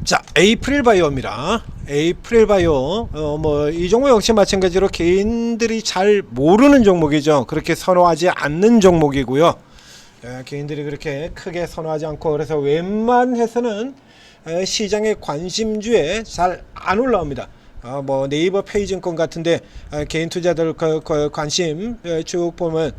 자, 에이프릴 바이오입니다. 에이프릴 바이오, 뭐 이 종목 역시 마찬가지로 개인들이 잘 모르는 종목이죠. 그렇게 선호하지 않는 종목이고요. 개인들이 그렇게 크게 선호하지 않고, 그래서 웬만해서는 시장의 관심주에 잘 안 올라옵니다. 뭐 네이버 페이증권 같은데 개인 투자들 관심 쭉 보면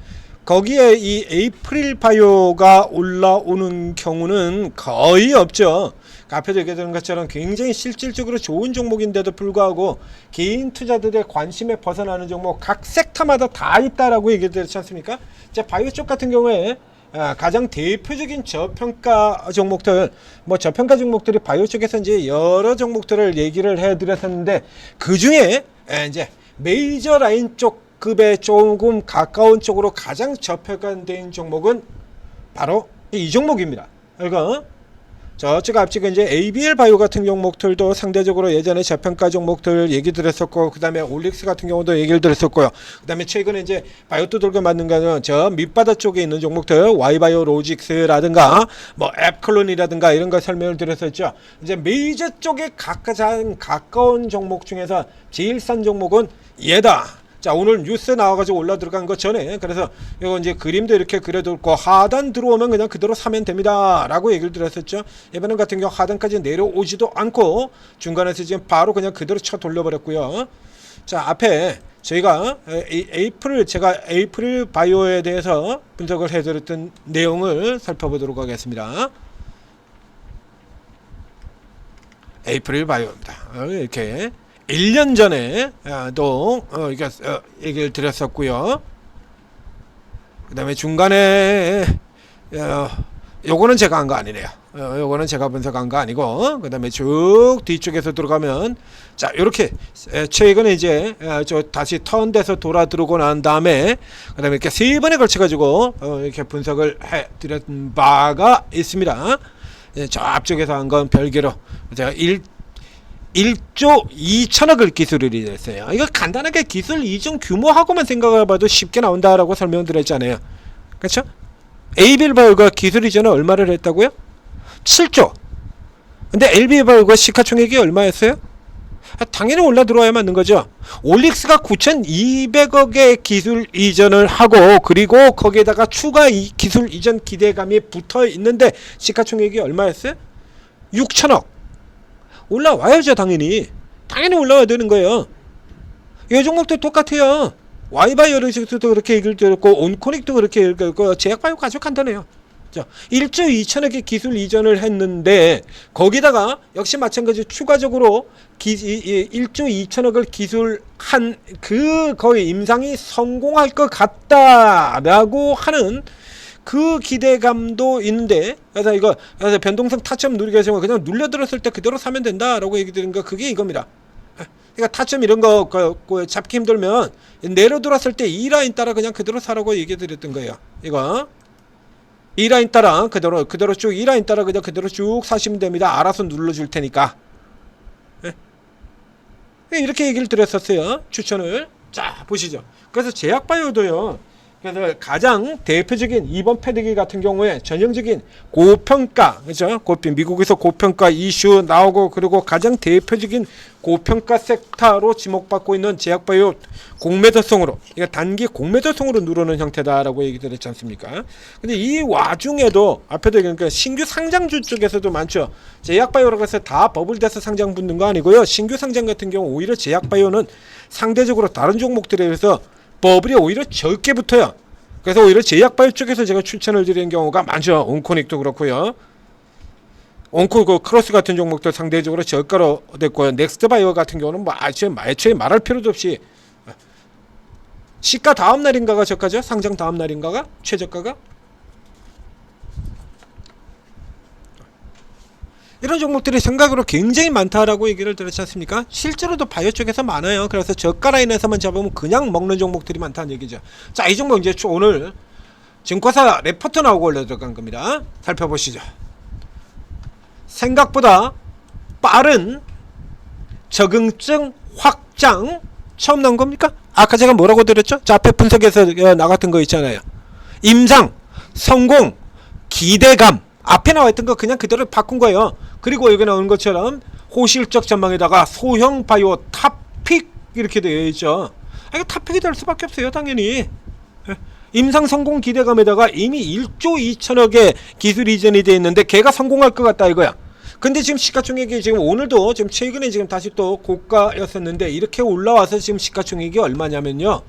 거기에 이 에이프릴 바이오가 올라오는 경우는 거의 없죠. 앞에도 얘기했던 것처럼 굉장히 실질적으로 좋은 종목인데도 불구하고 개인 투자들의 관심에 벗어나는 종목 각 섹터마다 다 있다라고 얘기했지 않습니까? 자, 바이오 쪽 같은 경우에 가장 대표적인 저평가 종목들, 뭐 저평가 종목들이 바이오 쪽에서 이제 여러 종목들을 얘기를 해드렸었는데, 그 중에 이제 메이저 라인 쪽 급에 조금 가까운 쪽으로 가장 저평가된 종목은 바로 이 종목입니다. 그러니까 저쪽 앞쪽에 이제 ABL 바이오 같은 종목들도 상대적으로 예전에 저평가 종목들 얘기 드렸었고, 그 다음에 올릭스 같은 경우도 얘기를 드렸었고요. 그 다음에 최근에 이제 바이오 두들겨 맞는 거는 저 밑바다 쪽에 있는 종목들, Y바이오 로직스라든가 뭐 앱클론이라든가 이런 거 설명을 드렸었죠. 이제 메이저 쪽에 가장 가까운 종목 중에서 제일 싼 종목은 얘다. 자, 오늘 뉴스 나와가지고 올라 들어간 것 전에, 그래서 이거 이제 그림도 이렇게 그려뒀고 하단 들어오면 그냥 그대로 사면 됩니다 라고 얘기를 드렸었죠. 이번엔 같은 경우 하단까지 내려오지도 않고 중간에서 지금 바로 그냥 그대로 쳐 돌려버렸고요. 자, 앞에 저희가 제가 에이프릴 바이오에 대해서 분석을 해드렸던 내용을 살펴보도록 하겠습니다. 에이프릴 바이오입니다. 이렇게 1년 전에 또 얘기를 드렸었고요. 그 다음에 중간에 요거는 제가 한 거 아니네요. 요거는 제가 분석한 거 아니고, 그 다음에 쭉 뒤쪽에서 들어가면, 자, 요렇게 최근에 이제 다시 턴돼서 돌아 들어오고 난 다음에, 그 다음에 이렇게 세 번에 걸쳐 가지고 이렇게 분석을 해 드렸던 바가 있습니다. 저 앞쪽에서 한 건 별개로 제가 1조 2천억을 기술을 했어요. 이거 간단하게 기술 이중 규모하고만 생각해봐도 쉽게 나온다라고 설명드렸잖아요. 그렇죠? ABL 바이오가 기술 이전에 얼마를 했다고요? 7조. 근데 LB 바이오가 시가총액이 얼마였어요? 당연히 올라 들어와야 맞는 거죠. 올릭스가 9,200억의 기술 이전을 하고, 그리고 거기에다가 추가 기술 이전 기대감이 붙어 있는데 시가총액이 얼마였어요? 6천억. 올라와야죠. 당연히 올라와야 되는 거예요. 이 종목도 똑같아요. Y바이오로직스도 그렇게 얘기를 드렸고, 온코닉도 그렇게 얘기를 드렸고, 제약바이오가 아주 간단해요. 1조 2천억의 기술 이전을 했는데, 거기다가 역시 마찬가지로 추가적으로 1조 2천억을 기술한 거의 임상이 성공할 것 같다라고 하는 그 기대감도 있는데, 그래서 변동성 타점 누리게 하시면 그냥 눌려들었을 때 그대로 사면 된다라고 얘기 드린 거, 그게 이겁니다. 그러니까 타점 이런 거 잡기 힘들면 내려들었을 때 이 라인 따라 그냥 그대로 사라고 얘기 드렸던 거예요. 이거 이 라인 따라 그대로 쭉 이 라인 따라 그냥 그대로 쭉 사시면 됩니다. 알아서 눌러줄 테니까. 이렇게 얘기를 드렸었어요. 추천을. 자, 보시죠. 그래서 제약바이오도요, 그래서 가장 대표적인 이번 패드기 같은 경우에 전형적인 고평가, 그죠? 미국에서 고평가 이슈 나오고, 그리고 가장 대표적인 고평가 섹터로 지목받고 있는 제약바이오 공매도성으로, 이거 단기 공매도성으로 누르는 형태다라고 얘기 드렸지 않습니까? 근데 이 와중에도 앞에도 그러니까 신규 상장주 쪽에서도 많죠. 제약바이오라고 해서 다 버블돼서 상장 붙는 거 아니고요. 신규 상장 같은 경우 오히려 제약바이오는 상대적으로 다른 종목들에 비해서 버블이 오히려 적게 붙어요. 그래서 오히려 제약바이오 쪽에서 제가 추천을 드리는 경우가 많죠. 온코닉도 그렇고요. 크로스 같은 종목도 상대적으로 저가로 됐고요. 넥스트바이오 같은 경우는 뭐 애초에 말할 필요도 없이 시가 다음 날인가가 저가죠? 상장 다음 날인가가? 최저가가? 이런 종목들이 생각으로 굉장히 많다라고 얘기를 들었지 않습니까? 실제로도 바이오 쪽에서 많아요. 그래서 저가 라인에서만 잡으면 그냥 먹는 종목들이 많다는 얘기죠. 자, 이 종목 이제 오늘 증권사 레포트 나오고 올려 들어간 겁니다. 살펴보시죠. 생각보다 빠른 적응증 확장 처음 나온 겁니까? 아까 제가 뭐라고 드렸죠? 자, 앞에 분석에서 나갔던 거 있잖아요. 임상, 성공, 기대감. 앞에 나와 있던 거 그냥 그대로 바꾼 거예요. 그리고 여기 나오는 것처럼 호실적 전망에다가 소형 바이오 탑픽 이렇게 되어 있죠. 이거 탑픽이 될 수밖에 없어요, 당연히. 임상 성공 기대감에다가 이미 1조 2천억의 기술 이전이 되어 있는데 걔가 성공할 것 같다 이거야. 근데 지금 시가총액이 지금 오늘도 지금 최근에 지금 다시 또 고가였었는데 이렇게 올라와서 지금 시가총액이 얼마냐면요,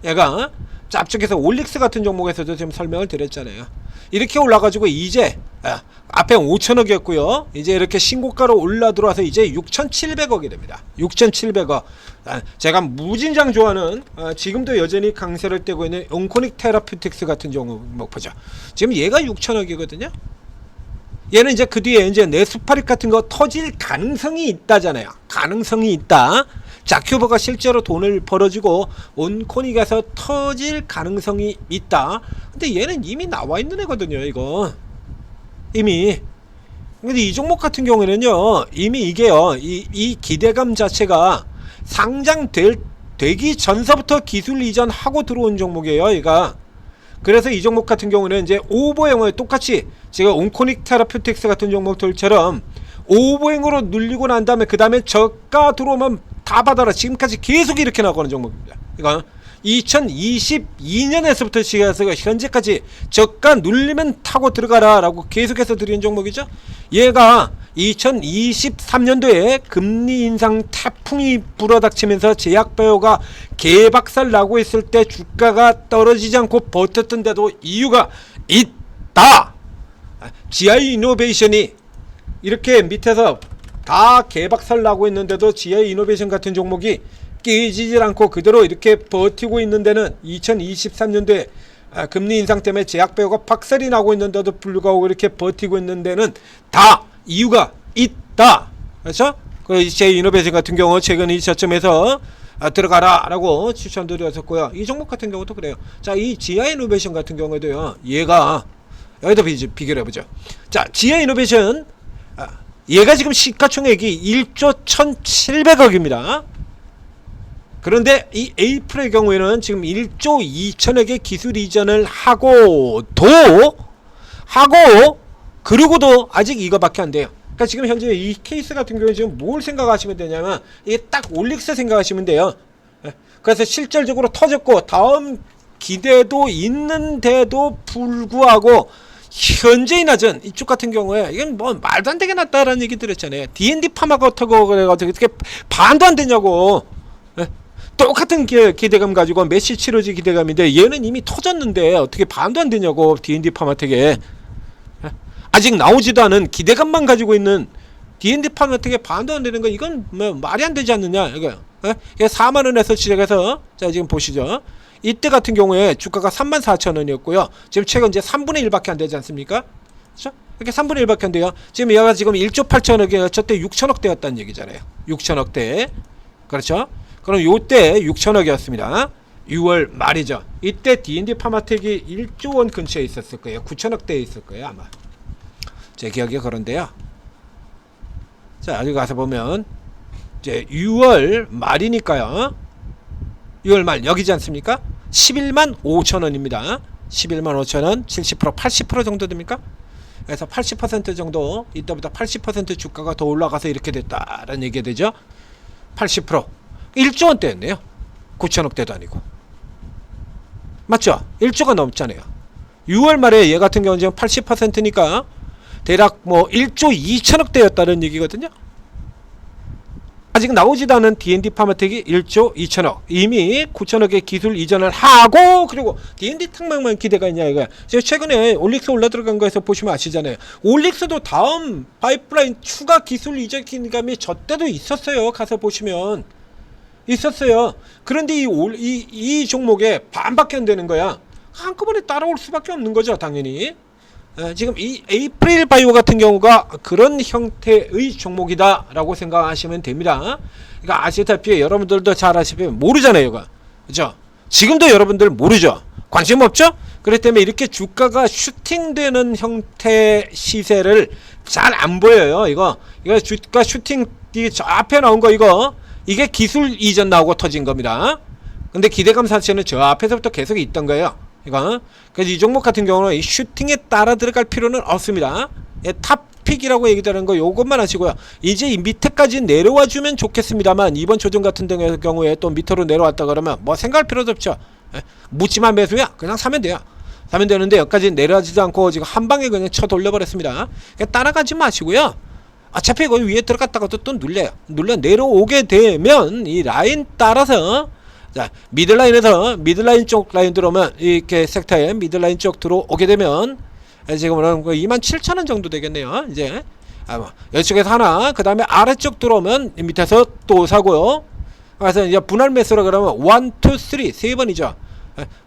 얘가 앞쪽에서 올릭스 같은 종목에서도 지금 설명을 드렸잖아요. 이렇게 올라가지고 이제 앞에 5천억이었고요. 이제 이렇게 신고가로 올라 들어와서 이제 6,700억이 됩니다. 6,700억. 제가 무진장 좋아하는 지금도 여전히 강세를 떼고 있는 온코닉 테라퓨틱스 같은 종목 보죠. 지금 얘가 6천억이거든요. 얘는 이제 그 뒤에 이제 네스파릭 같은 거 터질 가능성이 있다잖아요. 가능성이 있다. 자큐버가 실제로 돈을 벌어주고 온코닉에서 터질 가능성이 있다. 근데 얘는 이미 나와 있는 애거든요, 이거. 이미. 근데 이 종목 같은 경우에는요, 이미 이게요, 이 기대감 자체가 상장되기 전서부터 기술 이전하고 들어온 종목이에요, 얘가. 그래서 이 종목 같은 경우는 이제 오버행을 똑같이 제가 온코닉 테라퓨틱스 같은 종목들처럼 오버행으로 눌리고 난 다음에 그 다음에 저가 들어오면 다 받아라. 지금까지 계속 이렇게 나가는 종목입니다. 이건 2022년에서부터 시작해서 현재까지 저가 눌리면 타고 들어가라 라고 계속해서 드리는 종목이죠. 얘가 2023년도에 금리 인상 태풍이 불어닥치면서 제약바이오가 개박살 나고 있을 때 주가가 떨어지지 않고 버텼던데도 이유가 있다. GI 이노베이션이 이렇게 밑에서 다 개박살 나고 있는데도 GI 이노베이션 같은 종목이 깨지질 않고 그대로 이렇게 버티고 있는 데는 2023년도에 금리 인상 때문에 제약바이오가 박살이 나고 있는데도 불구하고 이렇게 버티고 있는 데는 다 이유가 있다. 그렇죠? 그 GI 이노베이션 같은 경우 최근 이 저점에서 들어가라 라고 추천드렸었고요. 이 종목 같은 경우도 그래요. 자, 이 GI 이노베이션 같은 경우도요, 얘가 여기다 비교를 해보죠. 자, GI 이노베이션 얘가 지금 시가총액이 1조 1,700억입니다. 그런데 이 에이플의 경우에는 지금 1조 2천억의 기술 이전을 그러고도 아직 이거밖에 안 돼요. 그러니까 지금 현재 이 케이스 같은 경우에 지금 뭘 생각하시면 되냐면 이게 딱 올릭스 생각하시면 돼요. 그래서 실질적으로 터졌고 다음 기대도 있는데도 불구하고 현재의 낮은 이쪽 같은 경우에 이건 뭐 말도 안 되게 낮다라는 얘기 들었잖아요. D&D 파마가 어떻고 그래가지고 어떻게 반도 안 되냐고. 똑같은 기대감 가지고 메시 치료지 기대감인데 얘는 이미 터졌는데 어떻게 반도 안 되냐고. D&D 파마텍에 아직 나오지도 않은 기대감만 가지고 있는 D&D 파마텍에 반도 안 되는 거, 이건 뭐 말이 안 되지 않느냐 이거. 4만원에서 시작해서 자 지금 보시죠. 이때 같은 경우에 주가가 34,000원이었고요. 지금 최근 이제 3분의 1밖에 안 되지 않습니까? 그렇죠? 이렇게 3분의 1밖에 안 돼요. 지금 얘가 지금 1조 8천억에 저때 6천억대였다는 얘기잖아요. 6천억대. 그렇죠? 그럼 요때 6천억이었습니다. 6월 말이죠. 이때 D&D 파마텍이 1조 원 근처에 있었을 거예요. 9천억대에 있을 거예요, 아마. 제 기억에 그런데요. 자, 여기 가서 보면 이제 6월 말이니까요. 6월 말 여기지 않습니까? 11만 5천원입니다. 11만 5천원, 70%, 80% 정도 됩니까? 그래서 80% 정도, 이때보다 80% 주가가 더 올라가서 이렇게 됐다라는 얘기가 되죠. 80%. 1조 원대였네요. 9천억대도 아니고. 맞죠? 1조가 넘잖아요. 6월 말에 얘 같은 경우는 지금 80%니까 대략 뭐 1조 2천억대였다는 얘기거든요. 아직 나오지도 않은 D&D 파마텍이 1조 2천억, 이미 9천억의 기술 이전을 하고, 그리고 D&D 탕망만 기대가 있냐 이거야. 제가 최근에 올릭스 올라 들어간 거에서 보시면 아시잖아요. 올릭스도 다음 파이프라인 추가 기술 이전 기대감이 저 때도 있었어요. 가서 보시면 있었어요. 그런데 이 종목에 반밖에 안 되는 거야. 한꺼번에 따라올 수밖에 없는 거죠, 당연히. 지금 이 에이프릴 바이오 같은 경우가 그런 형태의 종목이다 라고 생각하시면 됩니다. 그러니까 아시다시피 여러분들도 잘 아시다시피 모르잖아요, 이거. 그죠? 지금도 여러분들 모르죠? 관심 없죠? 그렇기 때문에 이렇게 주가가 슈팅되는 형태 시세를 잘 안 보여요. 이거 주가 슈팅, 저 앞에 나온 거 이게 기술 이전 나오고 터진 겁니다. 근데 기대감 자체는 저 앞에서부터 계속 있던 거예요. 이거. 그래서 이 종목 같은 경우는 이 슈팅에 따라 들어갈 필요는 없습니다. 예, 탑픽이라고 얘기되는 거 요것만 하시고요. 이제 이 밑에까지 내려와 주면 좋겠습니다만 이번 조정 같은 경우에 또 밑으로 내려왔다 그러면 뭐 생각할 필요도 없죠. 예, 묻지만 매수야 그냥 사면 돼요. 사면 되는데 여기까지 내려가지도 않고 지금 한 방에 그냥 쳐 돌려버렸습니다. 그러니까 따라가지 마시고요. 어차피 거기 위에 들어갔다가도 또 눌러 내려오게 되면 이 라인 따라서 자 미들라인에서 미들라인 쪽 라인 들어오면 이렇게 섹터에 미들라인 쪽 들어오게 되면 지금은 27,000원 정도 되겠네요. 이제 뭐 이쪽에서 하나 그 다음에 아래쪽 들어오면 밑에서 또 사고요. 그래서 이제 분할 매수라 그러면 1, 2, 3 세 번이죠.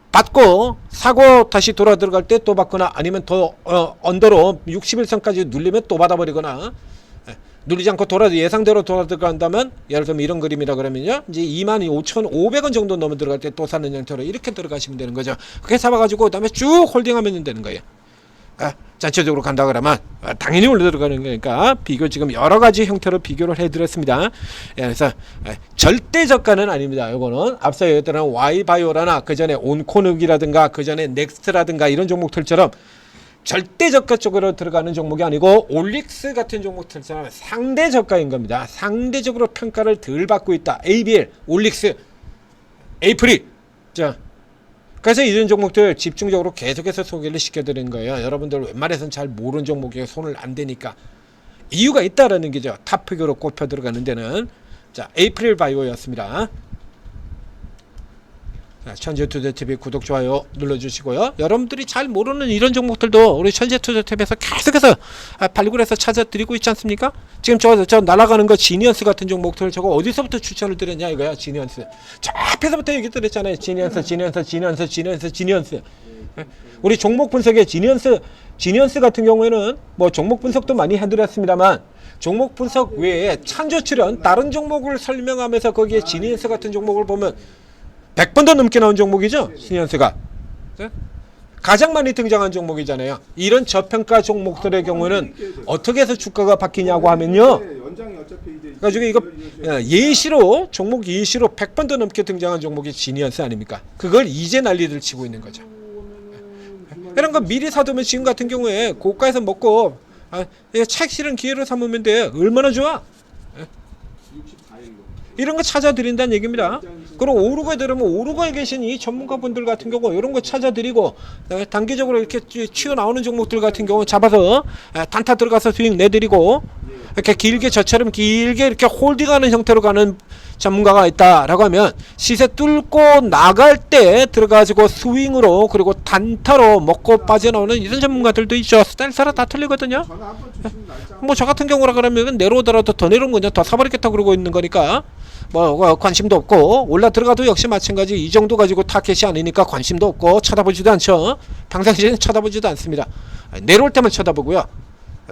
받고 사고 다시 돌아 들어갈 때 또 받거나 아니면 더 언더로 61선까지 눌리면 또 받아버리거나 눌리지 않고 예상대로 돌아 들어간다면 예를 들면 이런 그림이라 그러면요 이제 25,500원 정도 넘어 들어갈 때 또 사는 형태로 이렇게 들어가시면 되는 거죠. 그렇게 잡아가지고 그 다음에 쭉 홀딩하면 되는 거예요. 전체적으로 간다 그러면 당연히 올려 들어가는 거니까 비교 지금 여러 가지 형태로 비교를 해드렸습니다. 그래서 절대 저가는 아닙니다. 요거는 앞서 얘기했던 Y바이오라나 그 전에 온코닉이라든가 그 전에 넥스트라든가 이런 종목들처럼 절대 저가 쪽으로 들어가는 종목이 아니고 올릭스 같은 종목들처럼 상대 저가인 겁니다. 상대적으로 평가를 덜 받고 있다. ABL, 올릭스, 에이프리. 자, 그래서 이런 종목들 집중적으로 계속해서 소개를 시켜드리는 거예요. 여러분들 웬만해서는 잘 모르는 종목에 손을 안 대니까 이유가 있다라는 게죠. 탑픽으로 꼽혀 들어가는 데는 자 에이프릴 바이오였습니다. 천재투자TV 구독 좋아요 눌러주시고요. 여러분들이 잘 모르는 이런 종목들도 우리 천재투자TV에서 계속해서 발굴해서 찾아드리고 있지 않습니까? 지금 저 날아가는 거 지니언스 같은 종목들 저거 어디서부터 추천을 드렸냐 이거야. 지니언스 저 앞에서부터 얘기 드렸잖아요. 지니언스 우리 종목 분석에 지니언스 같은 경우에는 뭐 종목 분석도 많이 해드렸습니다만 종목 분석 외에 찬조 출연 다른 종목을 설명하면서 거기에 지니언스 같은 종목을 보면 100번도 넘게 나온 종목이죠. 신현수가 가장 많이 등장한 종목이잖아요. 이런 저평가 종목들의 경우는 어떻게 해서 주가가 바뀌냐고 하면요. 그래가지고 이거 예시로 종목 예시로 100번도 넘게 등장한 종목이 지니언스 아닙니까? 그걸 이제 난리를 치고 있는 거죠. 이런 거 미리 사두면 지금 같은 경우에 고가에서 먹고 책 실은 기회로 삼으면 돼. 얼마나 좋아? 이런 거 찾아드린다는 얘기입니다. 그리고 오르고에 들으면 오르고에 계신 이 전문가분들 같은 경우 이런 거 찾아드리고 단기적으로 이렇게 튀어나오는 종목들 같은 경우 잡아서 단타 들어가서 수익 내드리고 이렇게 길게 저처럼 길게 이렇게 홀딩하는 형태로 가는 전문가가 있다라고 하면 시세 뚫고 나갈 때 들어가지고 스윙으로 그리고 단타로 먹고 빠져나오는 이런 전문가들도 있죠. 스타일 따라 다 틀리거든요. 뭐 저 같은 경우라 그러면 내려오더라도 더 내려온 거냐 더 사버리겠다 그러고 있는 거니까 뭐 관심도 없고 올라 들어가도 역시 마찬가지 이 정도 가지고 타켓이 아니니까 관심도 없고 쳐다보지도 않죠. 평상시에는 쳐다보지도 않습니다. 내려올 때만 쳐다보고요.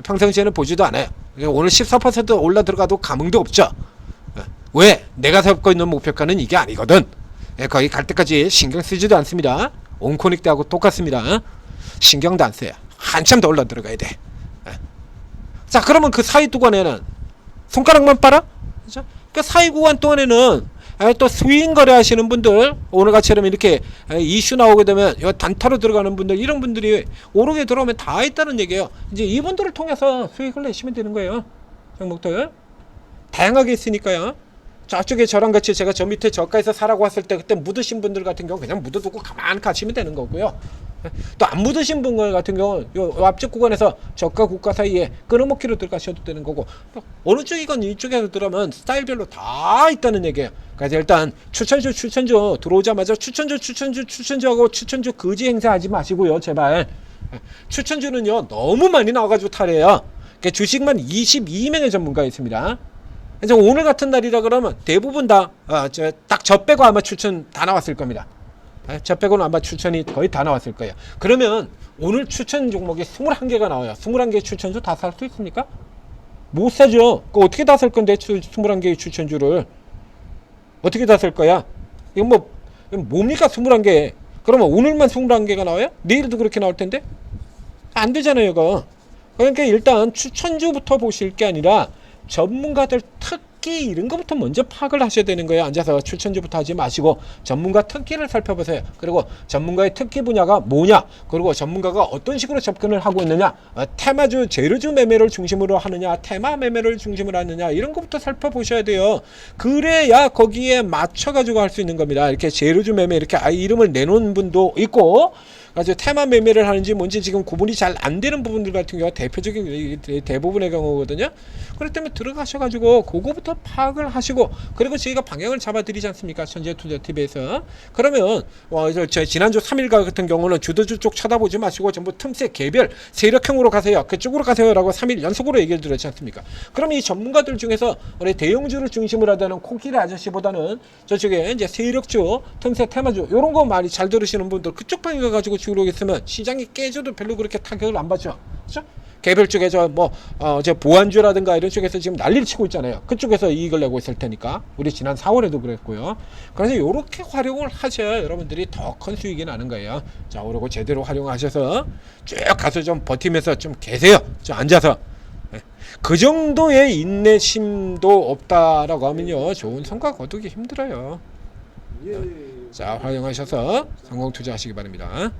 평상시에는 보지도 않아요. 오늘 14% 올라 들어가도 감흥도 없죠. 왜? 내가 잡고 있는 목표가는 이게 아니거든. 거기 갈 때까지 신경 쓰지도 않습니다. 온코닉 때하고 똑같습니다. 신경도 안 써요. 한참 더 올라 들어가야 돼. 자 그러면 그 사이 구간에는 손가락만 빨아? 그죠? 그 사이 구간 동안에는 또 스윙 거래 하시는 분들 오늘같이처럼 이렇게 이슈 나오게 되면 단타로 들어가는 분들 이런 분들이 오르게 들어오면 다 있다는 얘기예요. 이제 이분들을 통해서 수익을 내시면 되는 거예요. 종목들 다양하게 있으니까요. 저쪽에 저랑 같이 제가 저 밑에 저가에서 사라고 왔을 때 그때 묻으신 분들 같은 경우 그냥 묻어두고 가만히 가시면 되는 거고요. 또 안 묻으신 분들 같은 경우는 요 앞쪽 구간에서 저가 고가 사이에 끊어먹기로 들어가셔도 되는 거고 또 어느 쪽이건 이쪽에서 들어오면 스타일별로 다 있다는 얘기예요. 그래서 일단 추천주 들어오자마자 추천주하고 추천주 거지 행사하지 마시고요. 제발. 추천주는요 너무 많이 나와가지고 탈해요. 그러니까 주식만 22명의 전문가가 있습니다. 이제 오늘 같은 날이라 그러면 대부분 다 딱 저 빼고 아마 추천 다 나왔을 겁니다. 저 빼고는 아마 추천이 거의 다 나왔을 거예요. 그러면 오늘 추천 종목이 21개가 나와요. 21개의 추천주 다 살 수 있습니까? 못 사죠. 그 어떻게 다 살 건데 21개의 추천주를 어떻게 다 살 거야? 이건 뭐 뭡니까 21개? 그러면 오늘만 21개가 나와요? 내일도 그렇게 나올 텐데? 안 되잖아요 이거. 그러니까 일단 추천주부터 보실 게 아니라 전문가들 특기 이런 것부터 먼저 파악을 하셔야 되는 거예요. 앉아서 추천주부터 하지 마시고 전문가 특기를 살펴보세요. 그리고 전문가의 특기 분야가 뭐냐, 그리고 전문가가 어떤 식으로 접근을 하고 있느냐, 테마주, 재료주 매매를 중심으로 하느냐, 테마 매매를 중심으로 하느냐, 이런 것부터 살펴보셔야 돼요. 그래야 거기에 맞춰가지고 할 수 있는 겁니다. 이렇게 재료주 매매 이렇게 이름을 내놓은 분도 있고, 아주 테마 매매를 하는지 뭔지 지금 구분이 잘 안 되는 부분들 같은 경우가 대표적인 대부분의 경우거든요. 그렇기 때문에 들어가셔가지고 그거부터 파악을 하시고, 그리고 저희가 방향을 잡아드리지 않습니까? 천재투자TV에서. 그러면 저 지난주 3일가 같은 경우는 주도주 쪽 쳐다보지 마시고 전부 틈새 개별 세력형으로 가세요. 그쪽으로 가세요 라고 3일 연속으로 얘기를 드렸지 않습니까? 그럼 이 전문가들 중에서 우리 대형주를 중심으로 하다는 코끼리 아저씨보다는 저쪽에 이제 세력주, 틈새 테마주 이런 거 많이 잘 들으시는 분들 그쪽 방향 가지고 주로 있으면 시장이 깨져도 별로 그렇게 타격을 안 받죠. 그렇죠? 개별 쪽에서 저 보안주라든가 이런 쪽에서 지금 난리를 치고 있잖아요. 그쪽에서 이익을 내고 있을 테니까. 우리 지난 4월에도 그랬고요. 그래서 이렇게 활용을 하셔야 여러분들이 더 큰 수익이 나는 거예요. 자, 그리고 제대로 활용하셔서 쭉 가서 좀 버티면서 좀 계세요. 좀 앉아서. 그 정도의 인내심도 없다라고 하면요, 좋은 성과 거두기 힘들어요. 자, 활용하셔서 성공 투자하시기 바랍니다.